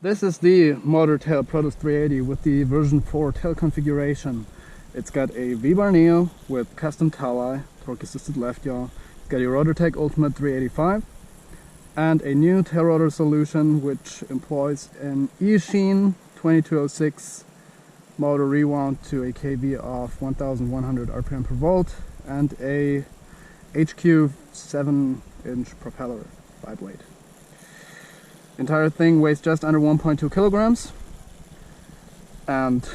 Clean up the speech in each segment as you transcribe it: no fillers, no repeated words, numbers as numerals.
This is the motor tail Protos 380 with the version 4 tail configuration. It's got a V-bar Neo with custom tail eye, torque assisted left yaw. It's got a Rotortech Ultimate 385 and a new tail rotor solution which employs an E-Sheen 2206 motor rewound to a kV of 1100 RPM per volt and a HQ 7-inch propeller bi-blade. The entire thing weighs just under 1.2 kilograms, and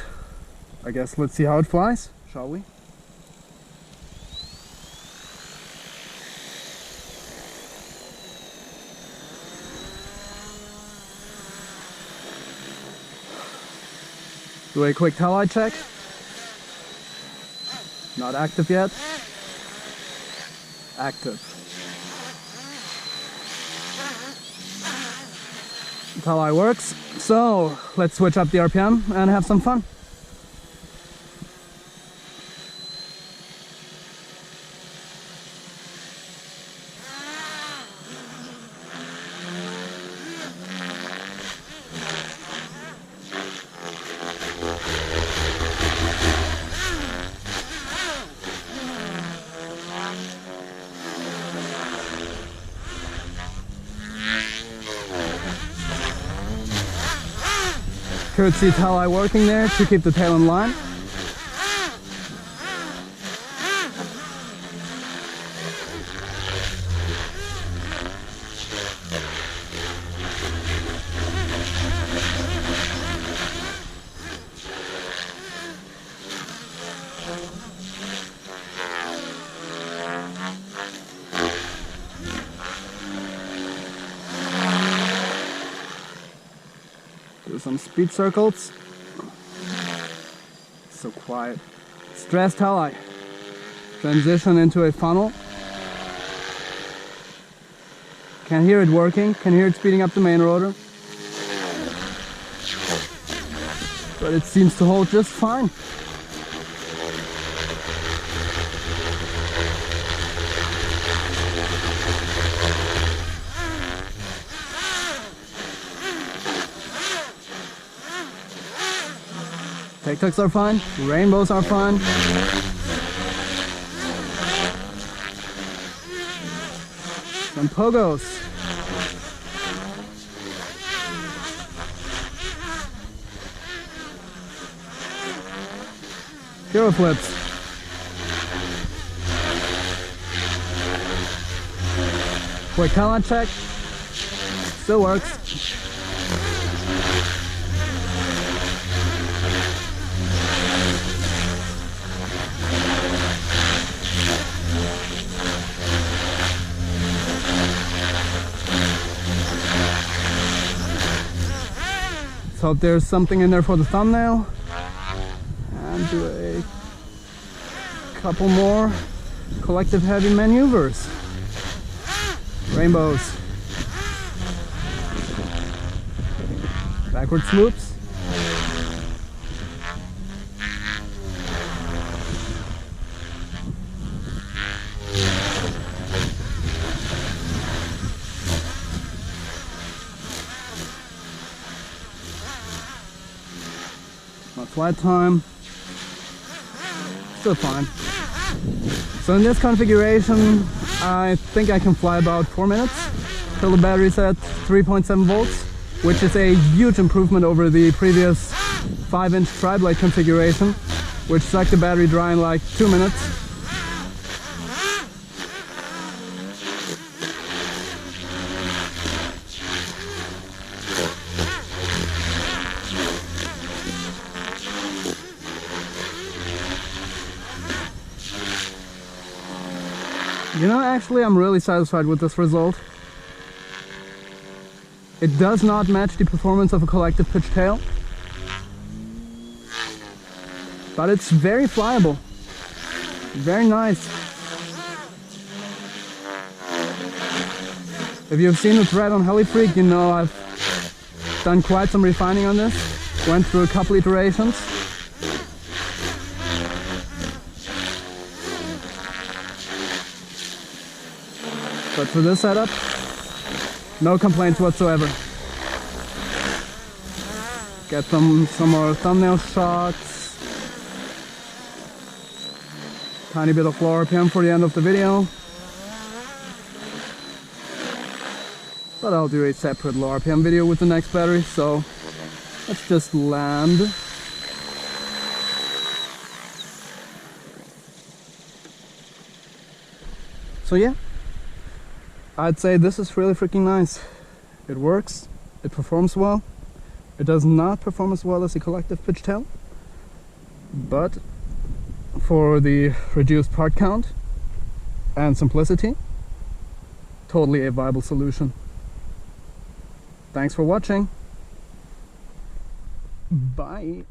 I guess let's see how it flies, shall we? Do a quick tail eye check. Not active yet. Active. Tail eye works, so let's switch up the RPM and have some fun. Could see tail eye working there to keep the tail in line. Do some speed circles. So quiet. Stress tail eye. Transition into a funnel. Can hear it working. Can hear it speeding up the main rotor. But it seems to hold just fine. Tic-tacs are fine, rainbows are fine. Some pogos. Hero flips. Quick tail eye check. Still works. Let's hope there's something in there for the thumbnail. And do a couple more collective heavy maneuvers. Rainbows. Backward swoops. My flight time, still fine. So in this configuration, I think I can fly about 4 minutes till the battery's at 3.7 volts, which is a huge improvement over the previous 5-inch tri-blade configuration, which sucked the battery dry in like 2 minutes. You know, actually I'm really satisfied with this result. It does not match the performance of a collective pitch tail, but it's very flyable, very nice. If you've seen the thread on HeliFreak, you know I've done quite some refining on this, went through a couple iterations. But for this setup, no complaints whatsoever. get some more thumbnail shots, tiny bit of low RPM for the end of the video. But I'll do a separate low RPM video with the next battery, so let's just land. So yeah, I'd say this is really freaking nice. It works, it performs well. It does not perform as well as a collective pitch tail, but for the reduced part count and simplicity, totally a viable solution. Thanks for watching. Bye.